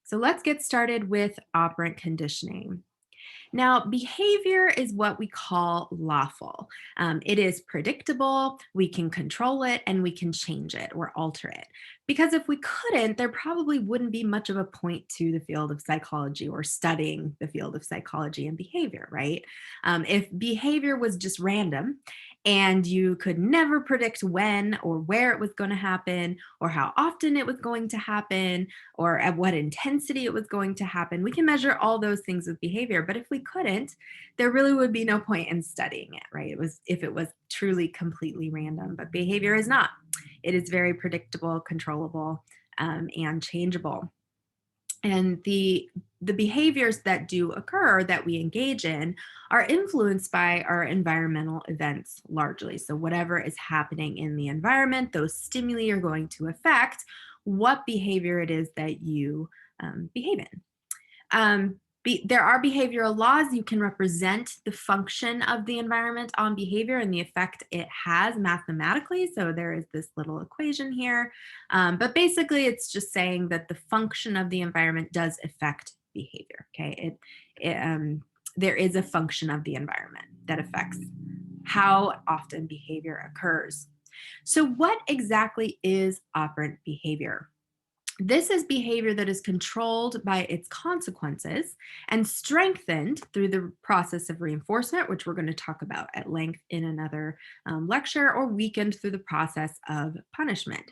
So let's get started with operant conditioning. Now, behavior is what we call lawful. It is predictable, we can control it, and we can change it or alter it. Because if we couldn't, there probably wouldn't be much of a point to the field of psychology or studying the field of psychology and behavior, right? If behavior was just random and you could never predict when or where it was going to happen or how often it was going to happen or at what intensity it was going to happen. We can measure all those things with behavior, but if we couldn't, there really would be no point in studying it, right? It was if it was truly completely random, but behavior is not. It is very predictable, controllable, and changeable. And the behaviors that do occur that we engage in are influenced by our environmental events largely. So whatever is happening in the environment, those stimuli are going to affect what behavior it is that you behave in. There are behavioral laws. You can represent the function of the environment on behavior and the effect it has mathematically. So there is this little equation here. But basically, it's just saying that the function of the environment does affect behavior. Okay. There is a function of the environment that affects how often behavior occurs. So, what exactly is operant behavior? This is behavior that is controlled by its consequences and strengthened through the process of reinforcement, which we're going to talk about at length in another lecture, or weakened through the process of punishment.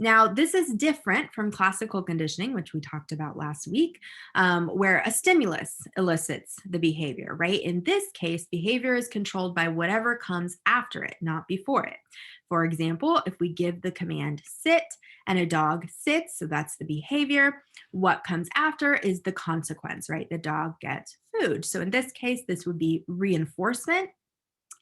Now, this is different from classical conditioning, which we talked about last week, where a stimulus elicits the behavior, right? In this case, behavior is controlled by whatever comes after it, not before it. For example, if we give the command sit and a dog sits, so that's the behavior, what comes after is the consequence, right? The dog gets food. So in this case, this would be reinforcement.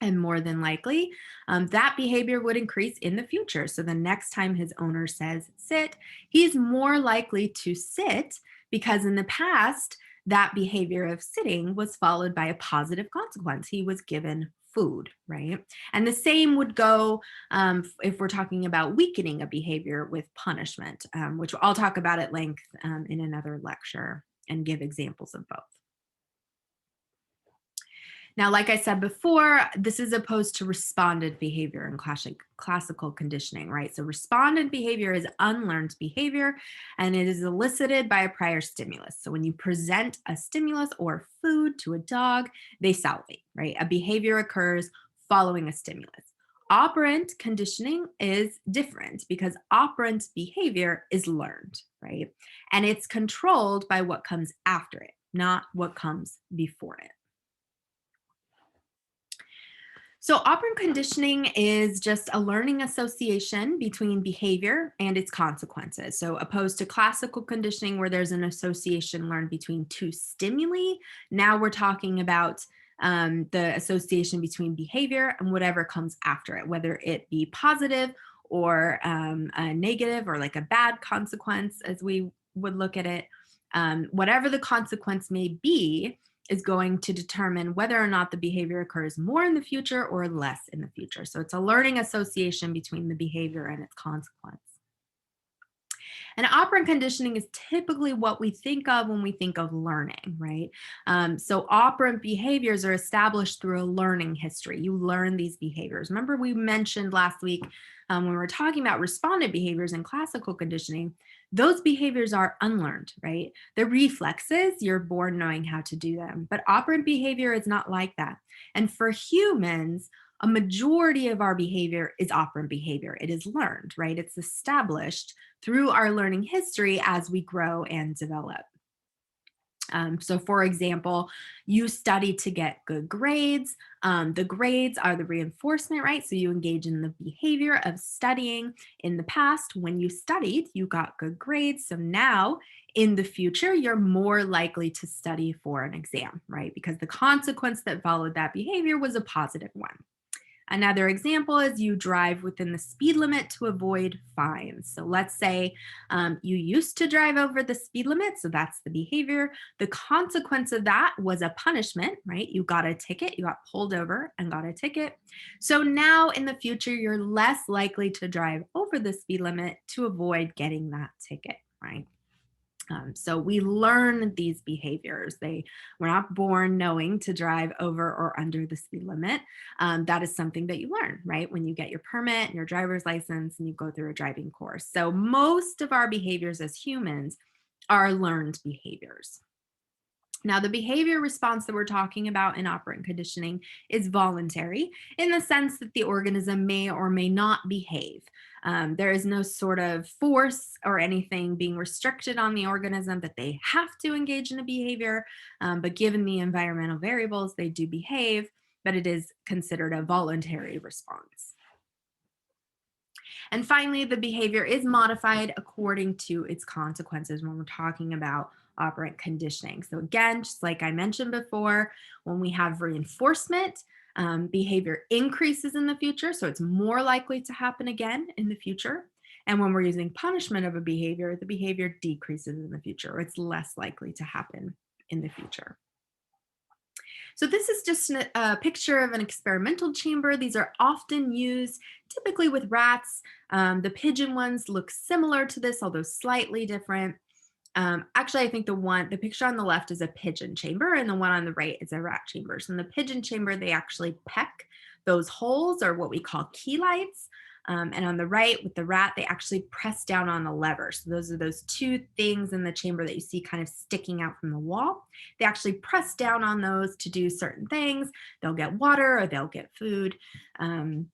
And more than likely, that behavior would increase in the future. So the next time his owner says sit, he's more likely to sit because in the past, that behavior of sitting was followed by a positive consequence. He was given food, right? And the same would go if we're talking about weakening a behavior with punishment, which I'll talk about at length in another lecture and give examples of both. Now, like I said before, this is opposed to respondent behavior in classical conditioning, right? So respondent behavior is unlearned behavior, and it is elicited by a prior stimulus. So when you present a stimulus or food to a dog, they salivate, right? A behavior occurs following a stimulus. Operant conditioning is different because operant behavior is learned, right? And it's controlled by what comes after it, not what comes before it. So, operant conditioning is just a learning association between behavior and its consequences. So, opposed to classical conditioning, where there's an association learned between two stimuli, now we're talking about the association between behavior and whatever comes after it, whether it be positive or a negative or like a bad consequence, as we would look at it. Whatever the consequence may be, is going to determine whether or not the behavior occurs more in the future or less in the future. So it's a learning association between the behavior and its consequence. And operant conditioning is typically what we think of when we think of learning, right? So operant behaviors are established through a learning history. You learn these behaviors. Remember, we mentioned last week when we were talking about respondent behaviors in classical conditioning, those behaviors are unlearned, right? They're reflexes. You're born knowing how to do them. But operant behavior is not like that. And for humans, a majority of our behavior is operant behavior. It is learned, right? It's established through our learning history as we grow and develop. So, for example, you study to get good grades. The grades are the reinforcement, right? So, you engage in the behavior of studying. In the past, when you studied, you got good grades. So, now in the future, you're more likely to study for an exam, right? Because the consequence that followed that behavior was a positive one. Another example is you drive within the speed limit to avoid fines. So let's say you used to drive over the speed limit, so that's the behavior. The consequence of that was a punishment, right? You got a ticket, you got pulled over and got a ticket. So now in the future, you're less likely to drive over the speed limit to avoid getting that ticket, right? So we learn these behaviors. We're not born knowing to drive over or under the speed limit. That is something that you learn, right? When you get your permit and your driver's license and you go through a driving course. So most of our behaviors as humans are learned behaviors. Now, the behavior response that we're talking about in operant conditioning is voluntary in the sense that the organism may or may not behave. There is no sort of force or anything being restricted on the organism that they have to engage in a behavior, but given the environmental variables, they do behave, but it is considered a voluntary response. And finally, the behavior is modified according to its consequences when we're talking about operant conditioning. So again, just like I mentioned before, when we have reinforcement, behavior increases in the future, so it's more likely to happen again in the future. And when we're using punishment of a behavior, the behavior decreases in the future, or it's less likely to happen in the future. So this is just a picture of an experimental chamber. These are often used typically with rats. The pigeon ones look similar to this, although slightly different. Actually, I think the picture on the left is a pigeon chamber and the one on the right is a rat chamber. So in the pigeon chamber, they actually peck those holes, or what we call chelites. And on the right with the rat, they actually press down on the lever. So those are those two things in the chamber that you see kind of sticking out from the wall. They actually press down on those to do certain things. They'll get water or they'll get food. And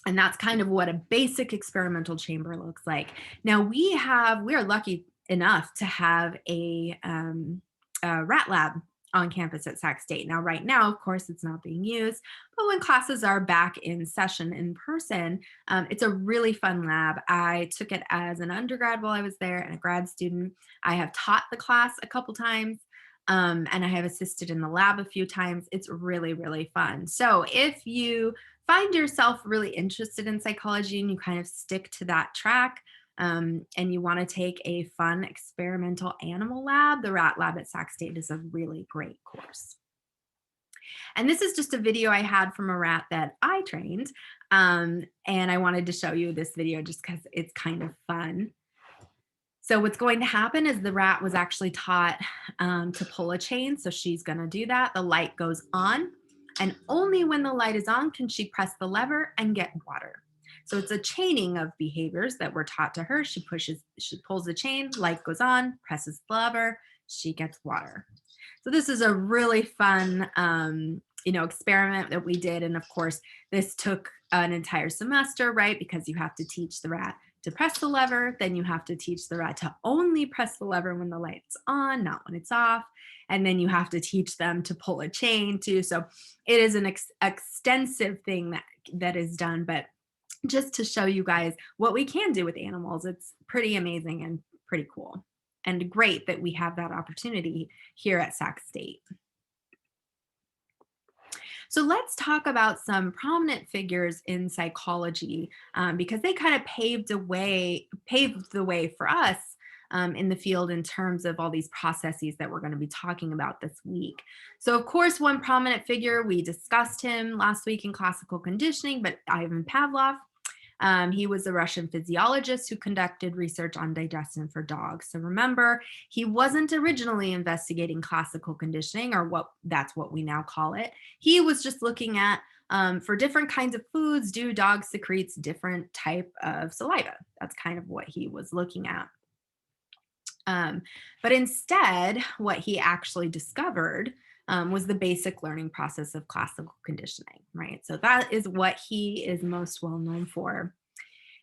that's kind of what a basic experimental chamber looks like. Now we are lucky enough to have a rat lab on campus at Sac State. Now, right now, of course, it's not being used, but when classes are back in session in person, it's a really fun lab. I took it as an undergrad while I was there and a grad student. I have taught the class a couple times. And I have assisted in the lab a few times. It's really, really fun. So if you find yourself really interested in psychology and you kind of stick to that track, and you want to take a fun experimental animal lab, the rat lab at Sac State is a really great course. And this is just a video I had from a rat that I trained. And I wanted to show you this video just because it's kind of fun. So what's going to happen is the rat was actually taught to pull a chain. So she's going to do that. The light goes on. And only when the light is on can she press the lever and get water. So it's a chaining of behaviors that were taught to her. She pulls the chain, light goes on, presses the lever, she gets water. So this is a really fun, experiment that we did. And of course, this took an entire semester, right? Because you have to teach the rat to press the lever, then you have to teach the rat to only press the lever when the light's on, not when it's off. And then you have to teach them to pull a chain too. So it is an extensive thing that is done, but just to show you guys what we can do with animals, it's pretty amazing and pretty cool. And great that we have that opportunity here at Sac State. So let's talk about some prominent figures in psychology because they kind of paved the way for us in the field in terms of all these processes that we're going to be talking about this week. So of course, one prominent figure, we discussed him last week in classical conditioning, but Ivan Pavlov. He was a Russian physiologist who conducted research on digestion for dogs. So remember, he wasn't originally investigating classical conditioning, or that's what we now call it. He was just looking at for different kinds of foods, do dogs secrete different type of saliva? That's kind of what he was looking at. But instead, what he actually discovered was the basic learning process of classical conditioning, right? So that is what he is most well known for.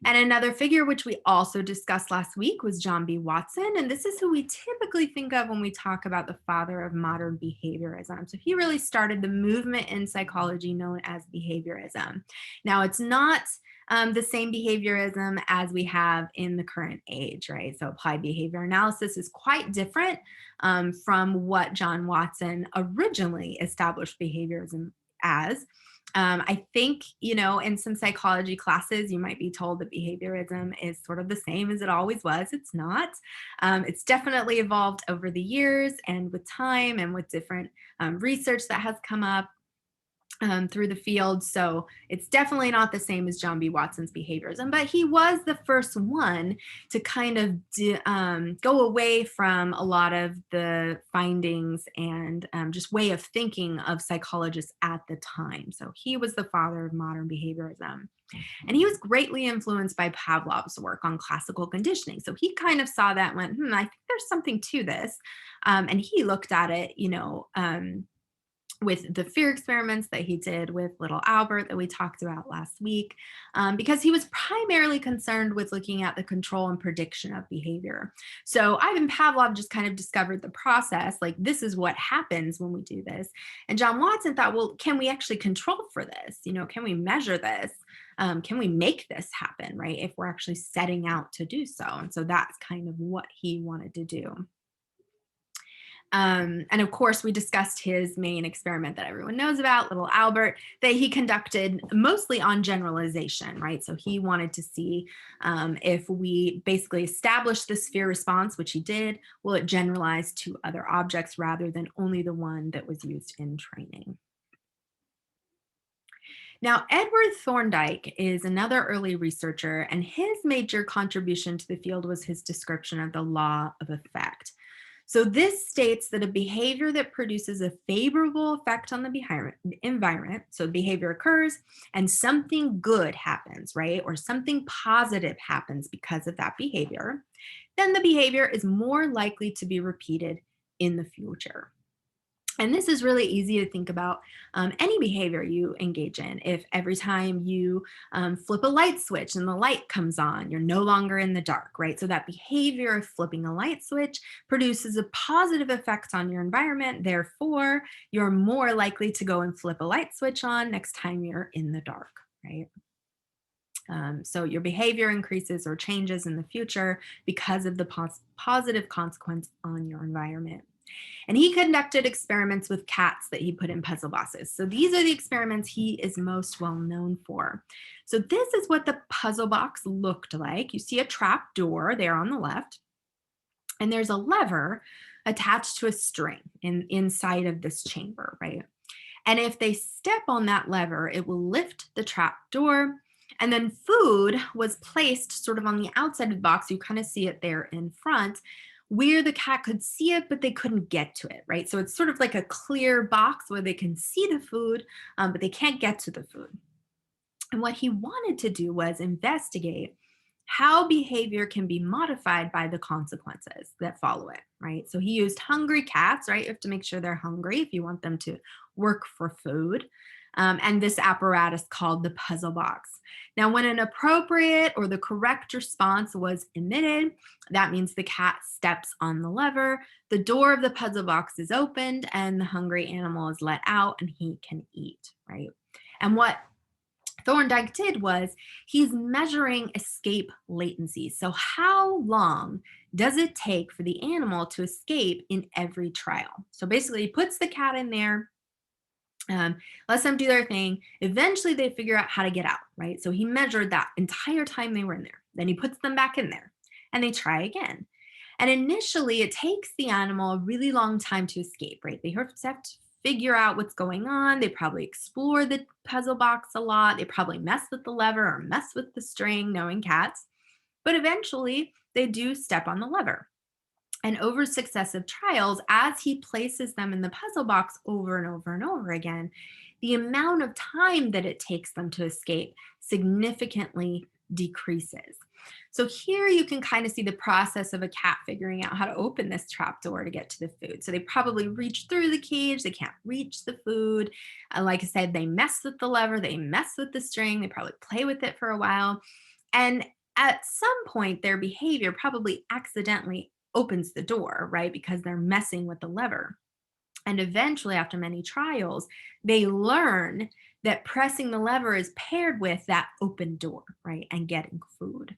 And another figure, which we also discussed last week, was John B. Watson. And this is who we typically think of when we talk about the father of modern behaviorism. So he really started the movement in psychology known as behaviorism. Now, it's not the same behaviorism as we have in the current age, right? So applied behavior analysis is quite different from what John Watson originally established behaviorism as. I think, in some psychology classes, you might be told that behaviorism is sort of the same as it always was. It's not. It's definitely evolved over the years and with time and with different research that has come up. through the field. So it's definitely not the same as John B. Watson's behaviorism, but he was the first one to kind of go away from a lot of the findings and just way of thinking of psychologists at the time. So he was the father of modern behaviorism. And he was greatly influenced by Pavlov's work on classical conditioning. So he kind of saw that and went, I think there's something to this. And he looked at it, with the fear experiments that he did with little Albert that we talked about last week, because he was primarily concerned with looking at the control and prediction of behavior. So Ivan Pavlov just kind of discovered the process, like this is what happens when we do this. And John Watson thought, well, can we actually control for this? Can we measure this? Can we make this happen, right? If we're actually setting out to do so. And so that's kind of what he wanted to do. And of course, we discussed his main experiment that everyone knows about, little Albert, that he conducted mostly on generalization, right? So he wanted to see if we basically establish this fear response, which he did, will it generalize to other objects rather than only the one that was used in training. Now, Edward Thorndike is another early researcher, and his major contribution to the field was his description of the law of effect. So this states that a behavior that produces a favorable effect on the environment, so behavior occurs and something good happens, right? Or something positive happens because of that behavior, then the behavior is more likely to be repeated in the future. And this is really easy to think about any behavior you engage in. If every time you flip a light switch and the light comes on, you're no longer in the dark, right? So that behavior of flipping a light switch produces a positive effect on your environment. Therefore, you're more likely to go and flip a light switch on next time you're in the dark, right? So your behavior increases or changes in the future because of the positive consequence on your environment. And he conducted experiments with cats that he put in puzzle boxes. So these are the experiments he is most well known for. So this is what the puzzle box looked like. You see a trap door there on the left, and there's a lever attached to a string inside of this chamber, right? And if they step on that lever, it will lift the trap door. And then food was placed sort of on the outside of the box. You kind of see it there in front, where the cat could see it, but they couldn't get to it, right? So it's sort of like a clear box where they can see the food, but they can't get to the food. And what he wanted to do was investigate how behavior can be modified by the consequences that follow it, right? So he used hungry cats, right? You have to make sure they're hungry if you want them to work for food. And this apparatus called the puzzle box. Now, when an appropriate or the correct response was emitted, that means the cat steps on the lever, the door of the puzzle box is opened, and the hungry animal is let out and he can eat, right? And what Thorndike did was he's measuring escape latency. So how long does it take for the animal to escape in every trial? So basically he puts the cat in there, lets them do their thing. Eventually they figure out how to get out, right? So he measured that entire time they were in there. Then he puts them back in there and they try again. And initially it takes the animal a really long time to escape, right? They have to figure out what's going on. They probably explore the puzzle box a lot. They probably mess with the lever or mess with the string, knowing cats. But eventually they do step on the lever. And over successive trials, as he places them in the puzzle box over and over and over again, the amount of time that it takes them to escape significantly decreases. So here you can kind of see the process of a cat figuring out how to open this trap door to get to the food. So they probably reach through the cage, they can't reach the food. Like I said, they mess with the lever, they mess with the string, they probably play with it for a while. And at some point, their behavior probably accidentally opens the door, right? Because they're messing with the lever. And eventually, after many trials, they learn that pressing the lever is paired with that open door, right? And getting food.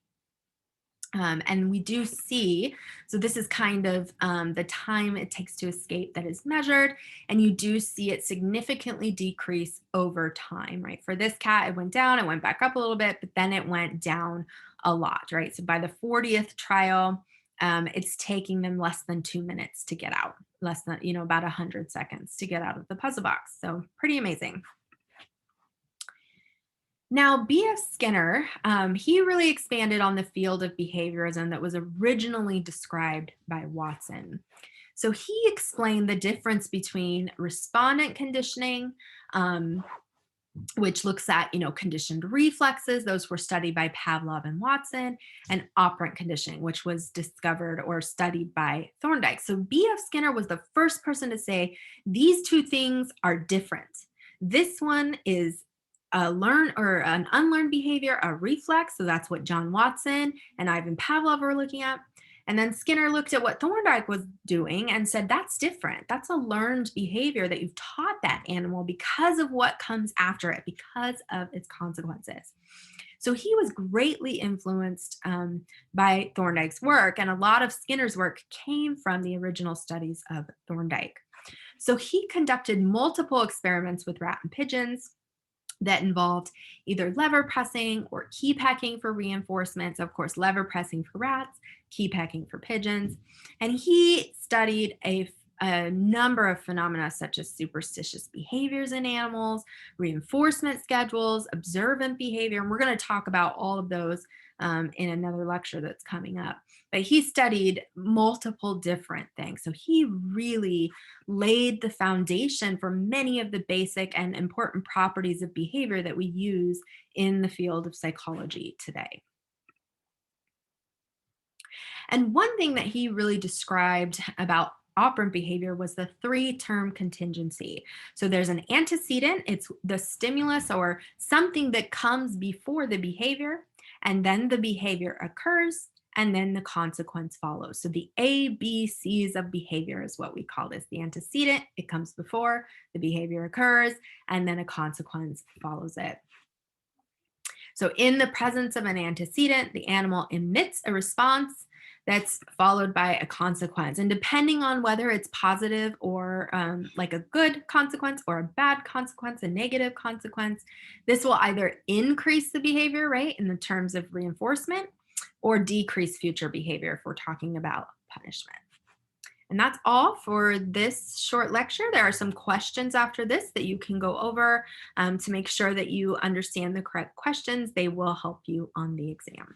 And we do see, so this is kind of the time it takes to escape that is measured, and you do see it significantly decrease over time, right? For this cat, it went down, it went back up a little bit, but then it went down a lot, right? So by the 40th trial, it's taking them less than 2 minutes to get out, less than, about 100 seconds to get out of the puzzle box. So pretty amazing. Now, B.F. Skinner, he really expanded on the field of behaviorism that was originally described by Watson. So he explained the difference between respondent conditioning, um, which looks at, conditioned reflexes. Those were studied by Pavlov and Watson, and operant conditioning, which was discovered or studied by Thorndike. So B.F. Skinner was the first person to say these two things are different. This one is a learn or an unlearned behavior, a reflex. So that's what John Watson and Ivan Pavlov were looking at. And then Skinner looked at what Thorndike was doing and said, that's different. That's a learned behavior that you've taught that animal because of what comes after it, because of its consequences. So he was greatly influenced by Thorndike's work, and a lot of Skinner's work came from the original studies of Thorndike. So he conducted multiple experiments with rat and pigeons that involved either lever pressing or key pecking for reinforcements. Of course, lever pressing for rats, key pecking for pigeons. And he studied a number of phenomena such as superstitious behaviors in animals, reinforcement schedules, observant behavior. And we're going to talk about all of those in another lecture that's coming up. But he studied multiple different things. So he really laid the foundation for many of the basic and important properties of behavior that we use in the field of psychology today. And one thing that he really described about operant behavior was the three-term contingency. So there's an antecedent, it's the stimulus or something that comes before the behavior, and then the behavior occurs, and then the consequence follows. So the ABCs of behavior is what we call this. The antecedent, it comes before, the behavior occurs, and then a consequence follows it. So in the presence of an antecedent, the animal emits a response that's followed by a consequence. And depending on whether it's positive or like a good consequence or a bad consequence, a negative consequence, this will either increase the behavior, right, in the terms of reinforcement, or decrease future behavior if we're talking about punishment. And that's all for this short lecture. There are some questions after this that you can go over to make sure that you understand the correct questions. They will help you on the exam.